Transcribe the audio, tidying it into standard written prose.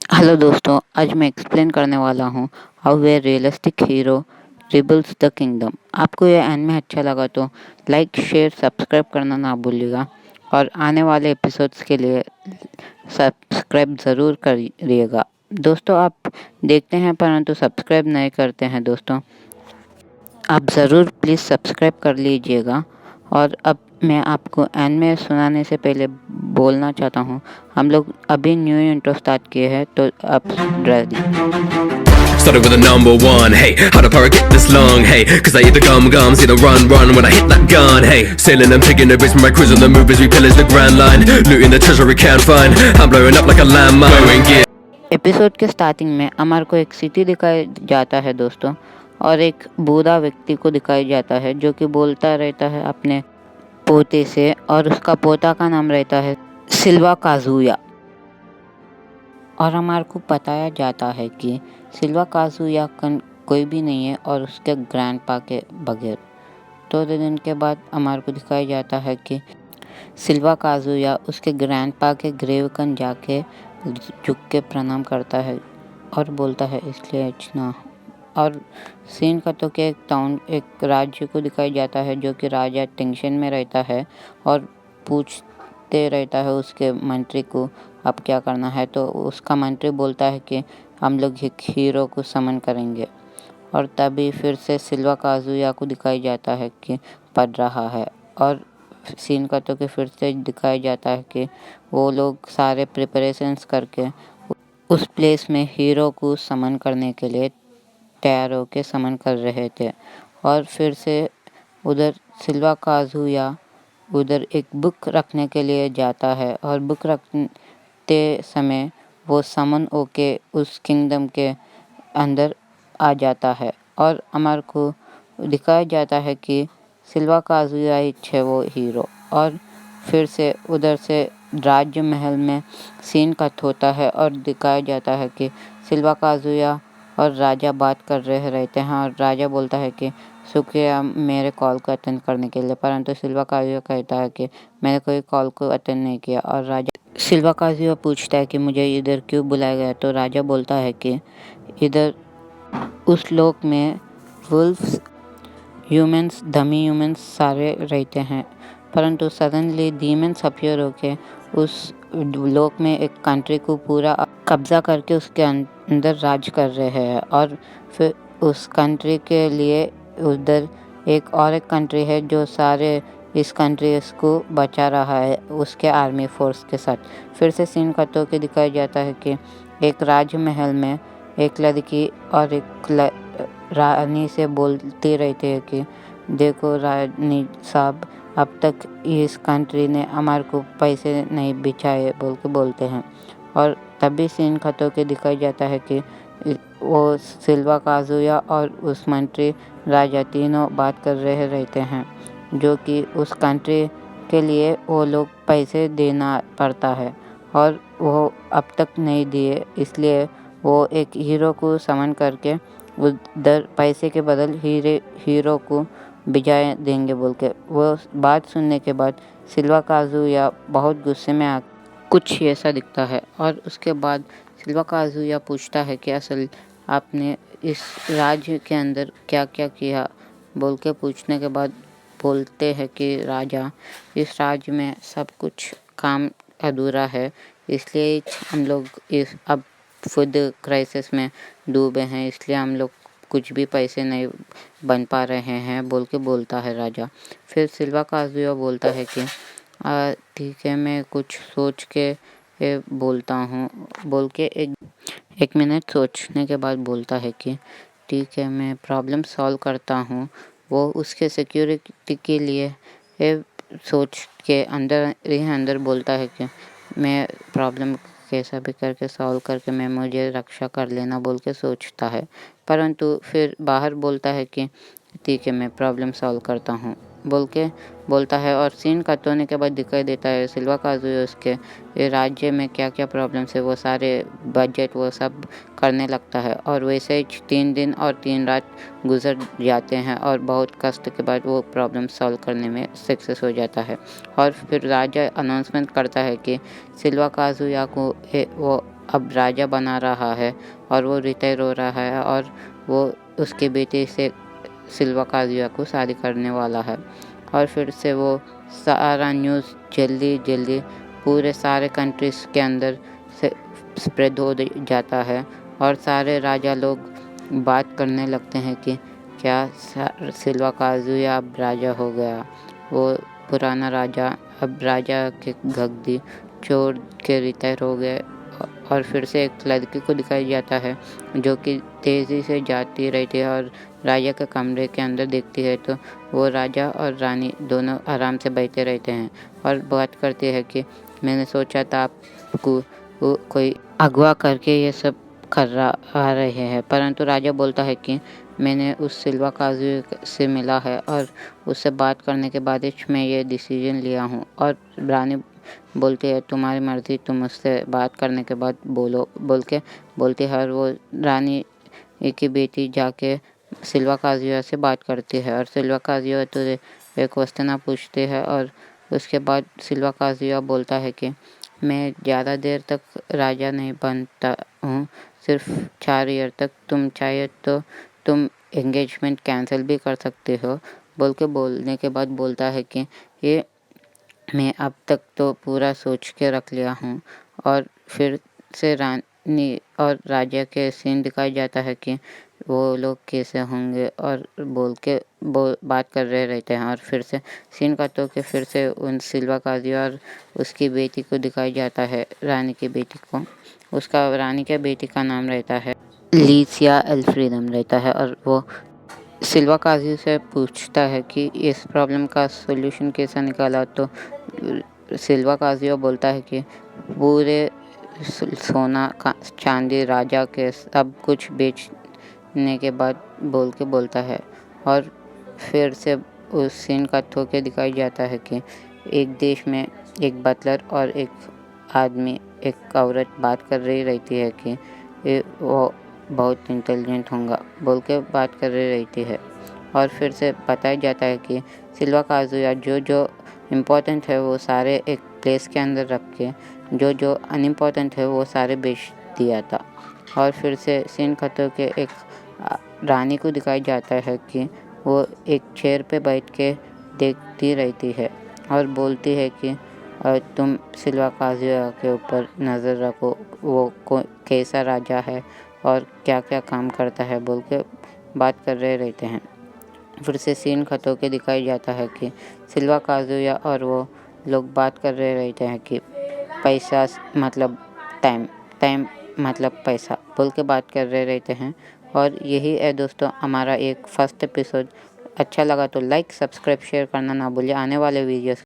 Hello दोस्तों, आज मैं एक्सप्लेन करने वाला हूँ how a realistic hero rebuilds the kingdom. आपको ये एनिमे अच्छा लगा तो लाइक शेयर सब्सक्राइब करना ना भूलिएगा और आने वाले एपिसोड्स के लिए सब्सक्राइब ज़रूर करिएगा। दोस्तों आप देखते हैं परंतु सब्सक्राइब नहीं करते हैं दोस्तों, आप ज़रूर प्लीज़ सब्सक्राइब कर लीजिएगा। और अब मैं आपको एनिमे सुनाने से पहले बोलना चाहता हूँ, हम लोग अभी न्यू इंट्रो स्टार्ट किए हैं तो आप ready. Started with a number one, hey. How the pirate get this long, hey? Cause I eat the gum, see the run when I hit that gun, hey. Sailing and taking the risks with my crews on the move as we pillage the grand line. Looting the treasure we can't find. I'm blowing up like a landmine. Blowing gear. Episode के starting में अमर को एक city दिखाया जाता है दोस्तों, और एक बूढ़ा व्यक्ति को दिखाया जाता है जो कि बोलता रहता है अपने पोते से, और उसका पोता का नाम रहता है सिल्वा काजुया। और अमर को बताया जाता है कि सिल्वा काजुया कोई भी नहीं है और उसके ग्रैंडपा के बगैर। थोड़े दिन के बाद अमर को दिखाया जाता है कि सिल्वा काजुया उसके ग्रैंडपा के ग्रेव कन जाके झुक के प्रणाम करता है और बोलता है इसलिए इतना। और सीन का तो कि एक राज्य को दिखाया जाता है जो कि राजा टेंशन में रहता है और पूछते रहता है उसके मंत्री को अब क्या करना है। तो उसका मंत्री बोलता है कि हम लोग एक हीरो को समन करेंगे। और तभी फिर से सिल्वा काजुया को दिखाया जाता है कि पढ़ रहा है, और सीन का तो कि फिर से दिखाया जाता है कि वो लोग सारे प्रिपरेशंस करके उस प्लेस में हीरो को समन करने के लिए तैयार होकर समन कर रहे थे। और फिर से उधर सिल्वा काजुया उधर एक बुक रखने के लिए जाता है, और बुक रखते समय वो समन होके उस किंगडम के अंदर आ जाता है। और अमर को दिखाया जाता है कि सिल्वा काजुया ही है वो हीरो। और फिर से उधर से राज्य महल में सीन कट होता है और दिखाया जाता है कि सिल्वा काजुया और राजा बात कर रहे रहते हैं, और राजा बोलता है कि शुक्रिया मेरे कॉल को अटेंड करने के लिए। परंतु सिल्वा काजुया कहता है कि मैंने कोई कॉल को अटेंड नहीं किया। और राजा सिल्वा काजुया पूछता है कि मुझे इधर क्यों बुलाया गया। तो राजा बोलता है कि इधर उस लोक में वुल्फ्स, ह्यूमंस, डमी ह्यूमंस सारे रहते हैं, परंतु सडनली डीमंस अपीयर होके उस लोक में एक कंट्री को पूरा कब्जा करके उसके अंदर राज कर रहे हैं। और फिर उस कंट्री के लिए उधर एक कंट्री है जो सारे इस कंट्री को बचा रहा है उसके आर्मी फोर्स के साथ। फिर से सीन कट होके दिखाया जाता है कि एक राजमहल में एक लड़की और एक रानी से बोलती रहती है कि देखो रानी साहब, अब तक इस कंट्री ने अमर को पैसे नहीं बिछाए बोल के बोलते हैं। और तभी सीन खत होके दिखाया जाता है कि वो सिल्वा काजुया और उस मंत्री राजा तीनों बात कर रहे रहते हैं, जो कि उस कंट्री के लिए वो लोग पैसे देना पड़ता है और वो अब तक नहीं दिए, इसलिए वो एक हीरो को समन करके उधर पैसे के बदल हीरो को भिजा देंगे बोल के। वो बात सुनने के बाद सिल्वा काजुया बहुत गुस्से में आ कुछ ऐसा दिखता है। और उसके बाद सिल्वा काजुया पूछता है कि असल आपने इस राज्य के अंदर क्या क्या किया बोल के पूछने के बाद बोलते हैं कि राजा, इस राज्य में सब कुछ काम अधूरा है, इसलिए हम लोग इस अब फूड क्राइसिस में डूबे हैं, इसलिए हम लोग कुछ भी पैसे नहीं बन पा रहे हैं बोल के बोलता है राजा। फिर सिल्वा काजुया बोलता है कि ठीक है, मैं कुछ सोच के बोलता हूँ बोल के एक मिनट सोचने के बाद बोलता है कि ठीक है, मैं प्रॉब्लम सॉल्व करता हूँ। वो उसके सिक्योरिटी के लिए सोच के अंदर बोलता है कि मैं प्रॉब्लम कैसा भी करके सॉल्व करके मैं मुझे रक्षा कर लेना बोल के सोचता है, परंतु फिर बाहर बोलता है कि ठीक है, मैं प्रॉब्लम सॉल्व करता हूँ बोल के बोलता है। और सीन कट होने के बाद दिखाई देता है सिल्वा काजुया उसके राज्य में क्या क्या प्रॉब्लम्स है वो सारे बजट वो सब करने लगता है। और वैसे ही 3 दिन और 3 रात गुजर जाते हैं और बहुत कष्ट के बाद वो प्रॉब्लम सॉल्व करने में सक्सेस हो जाता है। और फिर राजा अनाउंसमेंट करता है कि सिल्वा काजुया को वो अब राजा बना रहा है और वो रिटायर हो रहा है और वो उसके बेटे से सिल्वा काजुया को शादी करने वाला है। और फिर से वो सारा न्यूज़ जल्दी पूरे सारे कंट्रीज़ के अंदर से स्प्रेड हो जाता है और सारे राजा लोग बात करने लगते हैं कि क्या सिल्वा काजुया अब राजा हो गया। वो पुराना राजा अब राजा के गद्दी छोड़ के रिटायर हो गए। और फिर से एक लड़की को दिखाया जाता है जो कि तेज़ी से जाती रहती है और राजा के कमरे के अंदर देखती है तो वो राजा और रानी दोनों आराम से बैठे रहते हैं और बात करती है कि मैंने सोचा था आपको कोई अगवा करके ये सब कर रहे हैं, परंतु राजा बोलता है कि मैंने उस सिल्वा काजू से मिला है और उससे बात करने के बाद मैं ये डिसीजन लिया हूँ। और रानी बोलती है तुम्हारी मर्ज़ी, तुम उससे बात करने के बाद बोलती है। और वो रानी की बेटी जाके सिल्वा काजुया से बात करती है और सिल्वा काजुया तो एक क्वेश्चन पूछती है और उसके बाद सिल्वा काजुया बोलता है कि मैं ज़्यादा देर तक राजा नहीं बनता हूँ, सिर्फ 4 ईयर तक। तुम चाहे तो तुम एंगेजमेंट कैंसिल भी कर सकते हो। बोलने के बाद बोलता है कि ये मैं अब तक तो पूरा सोच के रख लिया हूँ। और फिर से रानी और राजा के सीन दिखाया जाता है कि वो लोग कैसे होंगे और बात कर रहे रहते हैं। और फिर से सीन काटो के फिर से उन सिल्वा काजी और उसकी बेटी को दिखाया जाता है, रानी की बेटी को। रानी के बेटी का नाम रहता है लीसिया एल्फ्रीडम रहता है और वो सिल्वा काजी से पूछता है कि इस प्रॉब्लम का सॉल्यूशन कैसा निकाला। तो सिल्वा काजी बोलता है कि पूरे सोना चांदी राजा के सब कुछ बेचने के बाद बोलता है। और फिर से उस सीन का थोके दिखाई जाता है कि एक देश में एक बटलर और एक औरत बात कर रही रहती है कि वो बहुत इंटेलिजेंट होगा के बात कर रही रहती है। और फिर से बताया जाता है कि सिल्वा काजुया जो इम्पोर्टेंट है वो सारे एक प्लेस के अंदर रख के जो अनइम्पोर्टेंट है वो सारे बेच दिया था। और फिर से सीन खतों के एक रानी को दिखाया जाता है कि वो एक चेयर पे बैठ के देखती रहती है और बोलती है कि तुम सिल्वा काजुया के ऊपर नज़र रखो, वो कैसा राजा है और क्या क्या काम करता है के बात कर रहे रहते हैं। फिर से सीन खतों के दिखाई जाता है कि सिल्वा काजुया और वो लोग बात कर रहे रहते हैं कि पैसा मतलब टाइम मतलब पैसा के बात कर रहे रहते हैं। और यही है दोस्तों हमारा एक फर्स्ट एपिसोड। अच्छा लगा तो लाइक, सब्सक्राइब, शेयर करना ना भूलिए आने वाले वीडियोस